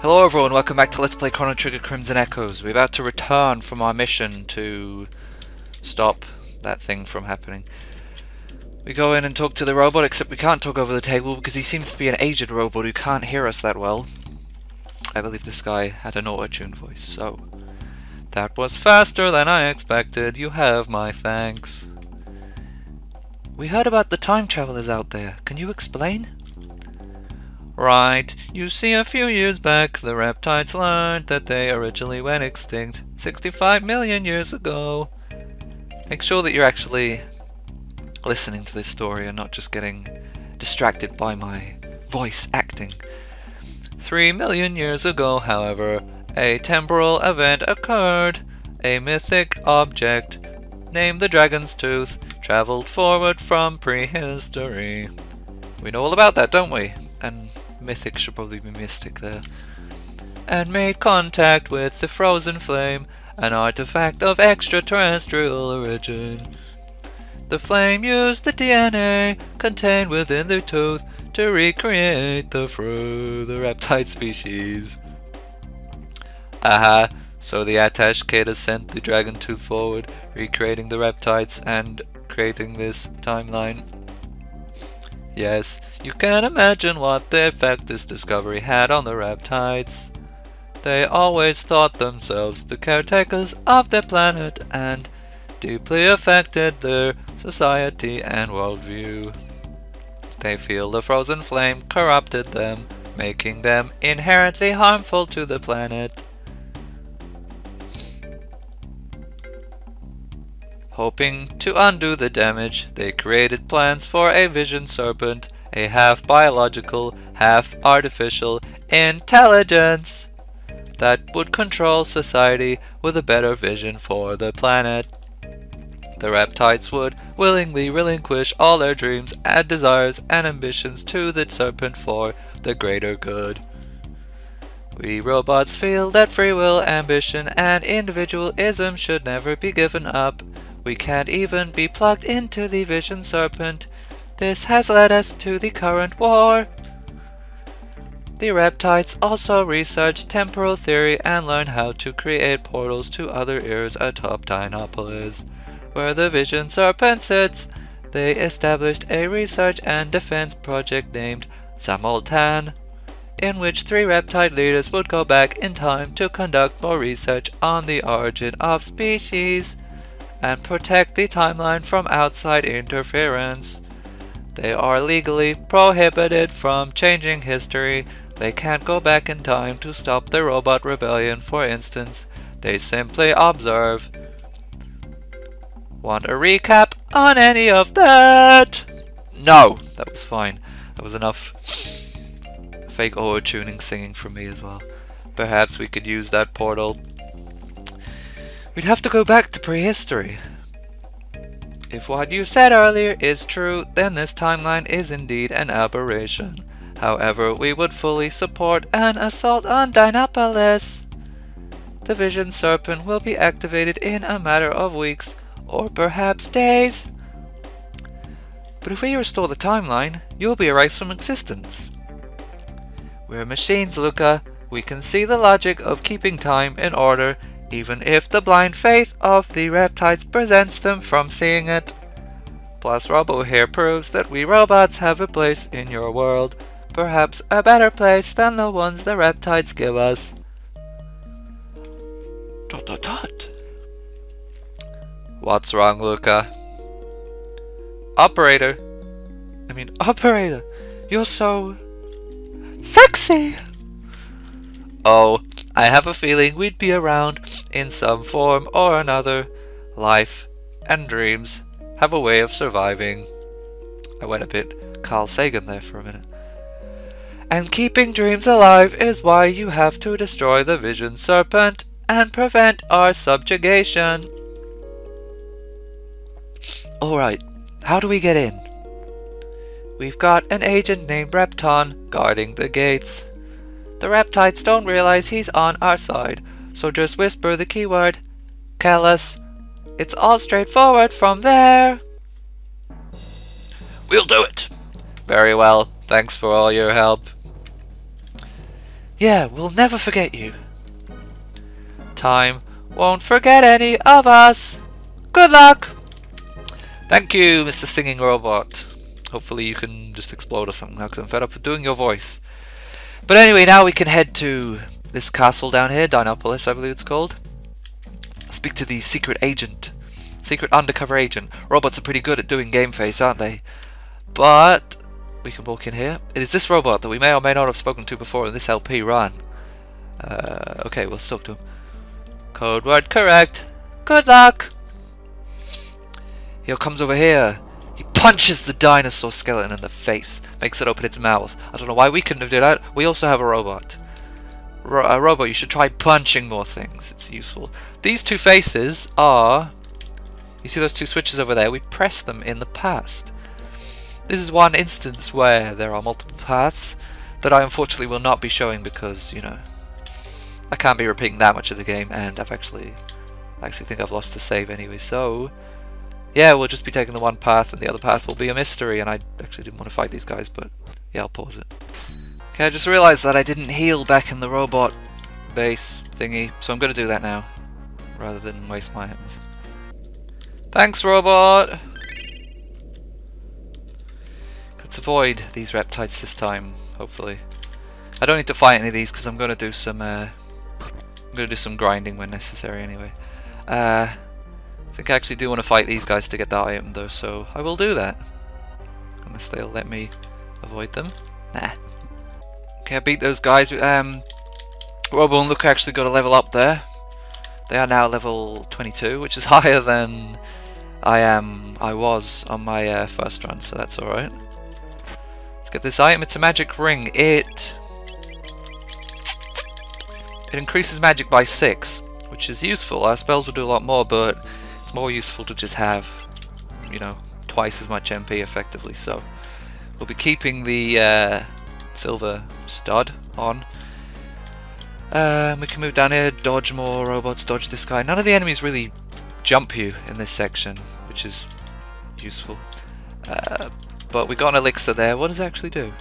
Hello everyone, welcome back to Let's Play Chrono Trigger Crimson Echoes. We're about to return from our mission to stop that thing from happening. We go in and talk to the robot, except we can't talk over the table because he seems to be an aged robot who can't hear us that well. I believe this guy had an auto-tune voice, so... That was faster than I expected. You have my thanks. We heard about the time travelers out there. Can you explain? Right. You see, a few years back, the reptiles learned that they originally went extinct 65 million years ago. Make sure that you're actually listening to this story and not just getting distracted by my voice acting. 3 million years ago, however, a temporal event occurred. A mythic object, named the Dragon's Tooth, traveled forward from prehistory. We know all about that, don't we? And mythic should probably be mystic there. And made contact with the frozen flame, an artifact of extraterrestrial origin. The flame used the DNA contained within the tooth to recreate the reptile species. Aha, so the attache kid has sent the dragon tooth forward, recreating the reptiles and creating this timeline. Yes, you can imagine what the effect this discovery had on the reptiles. They always thought themselves the caretakers of their planet and deeply affected their society and worldview. They feel the frozen flame corrupted them, making them inherently harmful to the planet. Hoping to undo the damage, they created plans for a vision serpent, a half-biological, half-artificial intelligence that would control society with a better vision for the planet. The reptiles would willingly relinquish all their dreams and desires and ambitions to the serpent for the greater good. We robots feel that free will, ambition, and individualism should never be given up. We can't even be plugged into the Vision Serpent. This has led us to the current war. The reptiles also researched temporal theory and learned how to create portals to other eras atop Dinopolis, where the Vision Serpent sits. They established a research and defense project named Zamoltan, in which 3 reptile leaders would go back in time to conduct more research on the origin of species and protect the timeline from outside interference. They are legally prohibited from changing history. They can't go back in time to stop the robot rebellion, for instance. They simply observe. Want a recap on any of that? No! That was fine. That was enough fake auto-tuning singing from me as well. Perhaps we could use that portal. We'd have to go back to prehistory. If what you said earlier is true, then this timeline is indeed an aberration. However, we would fully support an assault on Dinopolis. The Vision Serpent will be activated in a matter of weeks, or perhaps days. But if we restore the timeline, you'll be erased from existence. We're machines, Lucca. We can see the logic of keeping time in order, even if the blind faith of the reptiles prevents them from seeing it. Plus, Robo here proves that we robots have a place in your world, perhaps a better place than the ones the reptiles give us. ... What's wrong, Lucca? Operator, you're so... sexy! Oh, I have a feeling we'd be around in some form or another. Life and dreams have a way of surviving. I went a bit Carl Sagan there for a minute. And keeping dreams alive is why you have to destroy the Vision Serpent and prevent our subjugation. Alright, how do we get in? We've got an agent named Repton guarding the gates. The reptiles don't realize he's on our side, so just whisper the keyword, Callus. It's all straightforward from there. We'll do it. Very well, thanks for all your help. Yeah, we'll never forget you. Time won't forget any of us. Good luck! Thank you, Mr. Singing Robot. Hopefully you can just explode or something now, because I'm fed up with doing your voice. But anyway, now we can head to this castle down here, Dinopolis, I believe it's called. Speak to the secret agent. Secret undercover agent. Robots are pretty good at doing game face, aren't they? But we can walk in here. It is this robot that we may or may not have spoken to before in this LP run. Okay, we'll talk to him. Code word correct. Good luck! He comes over here. He punches the dinosaur skeleton in the face. Makes it open its mouth. I don't know why we couldn't have done that. We also have a robot. A robot, you should try punching more things. It's useful. These two faces are... You see those two switches over there? We pressed them in the past. This is one instance where there are multiple paths that I unfortunately will not be showing because, you know, I can't be repeating that much of the game, and I actually think I've lost the save anyway, so yeah, we'll just be taking the one path and the other path will be a mystery, and I actually didn't want to fight these guys, but yeah, I'll pause it. Okay, I just realised that I didn't heal back in the robot base thingy, so I'm going to do that now, rather than waste my items. Thanks, robot! Let's avoid these reptiles this time, hopefully. I don't need to fight any of these because I'm going to do some grinding when necessary anyway. I think I actually do want to fight these guys to get that item though, so I will do that. Unless they'll let me avoid them. Nah. Okay, I beat those guys. Robo and Lucca actually got a level up there. They are now level 22, which is higher than I was on my first run, so that's alright. Let's get this item. It's a magic ring. It increases magic by 6, which is useful. Our spells will do a lot more, but it's more useful to just have, you know, twice as much MP effectively. So we'll be keeping the silver stud on. We can move down here, dodge more robots, dodge this guy. None of the enemies really jump you in this section, which is useful. But we got an elixir there. What does it actually do?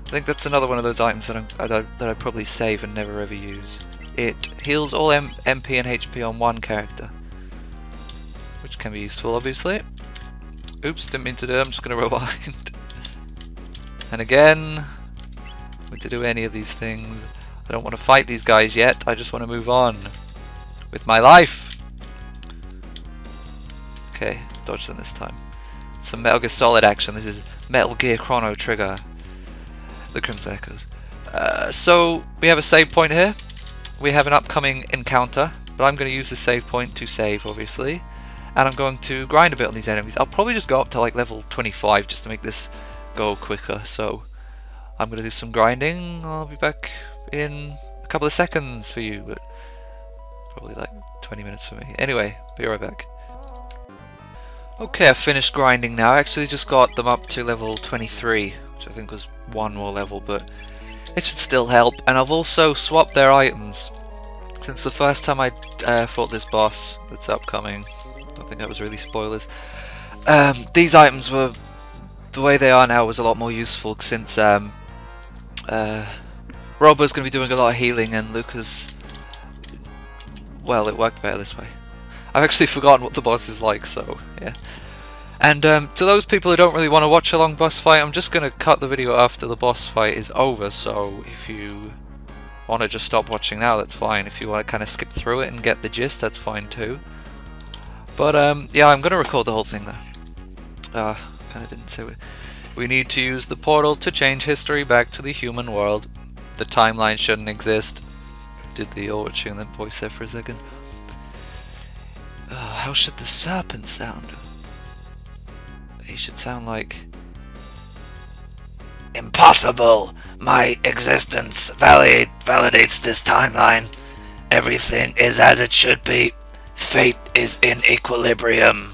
I think that's another one of those items that I probably save and never ever use. It heals all MP and HP on one character, which can be useful, obviously. Oops, didn't mean to do it. I'm just going to rewind. And again, don't need to do any of these things. I don't want to fight these guys yet. I just want to move on with my life. Okay, dodge them this time. Some Metal Gear Solid action. This is Metal Gear Chrono Trigger. The Crimson Echoes. So we have a save point here. We have an upcoming encounter, but I'm going to use the save point to save, obviously. And I'm going to grind a bit on these enemies. I'll probably just go up to like level 25 just to make this go quicker. So I'm going to do some grinding. I'll be back in a couple of seconds for you, but probably like 20 minutes for me. Anyway, be right back. Okay, I've finished grinding now. I actually just got them up to level 23, which I think was one more level, but it should still help. And I've also swapped their items. Since the first time I fought this boss that's upcoming, I don't think that was really spoilers. These items were, the way they are now was a lot more useful since Robo's going to be doing a lot of healing and Lucca's, well, it worked better this way. I've actually forgotten what the boss is like, so yeah. And to those people who don't really want to watch a long boss fight, I'm just going to cut the video after the boss fight is over, so if you want to just stop watching now, that's fine. If you want to kind of skip through it and get the gist, that's fine too. But yeah, I'm going to record the whole thing though. Kind of didn't say it. We need to use the portal to change history back to the human world. The timeline shouldn't exist. Did the overture then voice there for a second. How should the serpent sound? He should sound like... Impossible! My existence validates this timeline. Everything is as it should be. Fate is in equilibrium.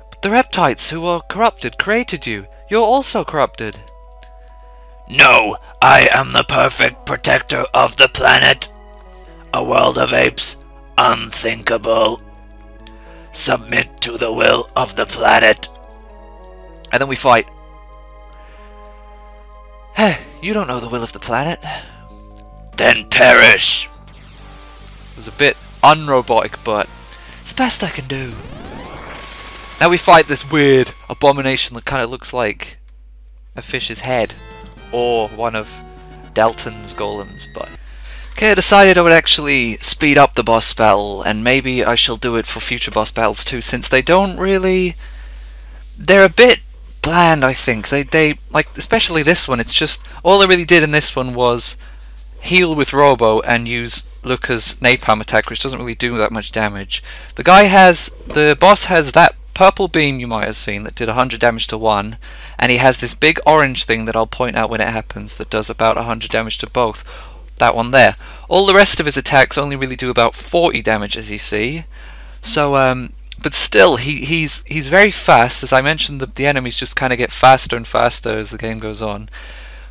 But the reptiles who are corrupted created you. You're also corrupted. No! I am the perfect protector of the planet. A world of apes. Unthinkable. Submit to the will of the planet. And then we fight. Hey, You don't know the will of the planet. Then perish! It was a bit unrobotic, but it's the best I can do. Now we fight this weird abomination that kind of looks like a fish's head, or one of Dalton's golems, but... Okay, I decided I would actually speed up the boss battle, and maybe I shall do it for future boss battles too, since they don't really... They're a bit bland, I think. They like, especially this one, it's just... All I really did in this one was heal with Robo and use Lucca's napalm attack, which doesn't really do that much damage. The boss has that purple beam you might have seen that did 100 damage to one, and he has this big orange thing that I'll point out when it happens that does about 100 damage to both. That one there. All the rest of his attacks only really do about 40 damage, as you see. So, but still, he's very fast. As I mentioned, the enemies just kind of get faster and faster as the game goes on.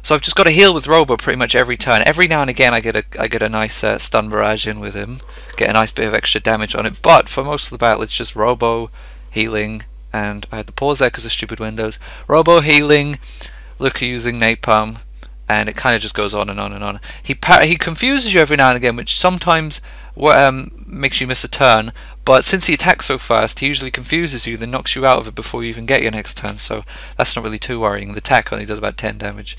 So I've just got to heal with Robo pretty much every turn. Every now and again I get a nice stun barrage in with him, get a nice bit of extra damage on it. But for most of the battle, it's just Robo healing, and I had to pause there because of stupid windows. Robo healing, Lucca using napalm, and it kind of just goes on and on and on. He confuses you every now and again, which sometimes makes you miss a turn, but since he attacks so fast, he usually confuses you, then knocks you out of it before you even get your next turn, so that's not really too worrying. The attack only does about 10 damage.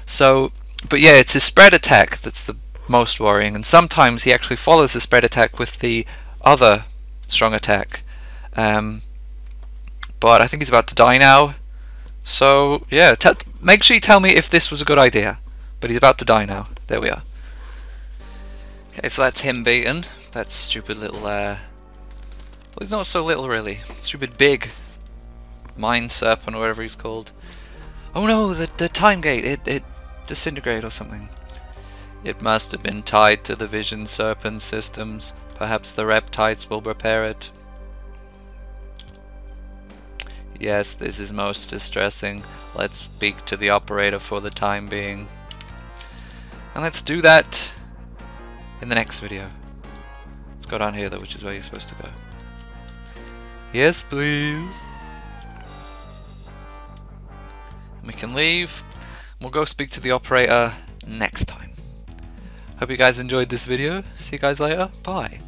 So, but yeah, it's his spread attack that's the most worrying, and sometimes he actually follows the spread attack with the other strong attack. But I think he's about to die now. So, yeah, make sure you tell me if this was a good idea. But he's about to die now. There we are. Okay, so that's him beaten. That stupid little, well, he's not so little, really. Stupid big Mind Serpent or whatever he's called. Oh no, the time gate, it disintegrated or something. It must have been tied to the Vision Serpent systems. Perhaps the reptiles will repair it. Yes, this is most distressing. Let's speak to the operator for the time being. And let's do that in the next video. Let's go down here though, which is where you're supposed to go. Yes, please. And we can leave. We'll go speak to the operator next time. Hope you guys enjoyed this video. See you guys later. Bye.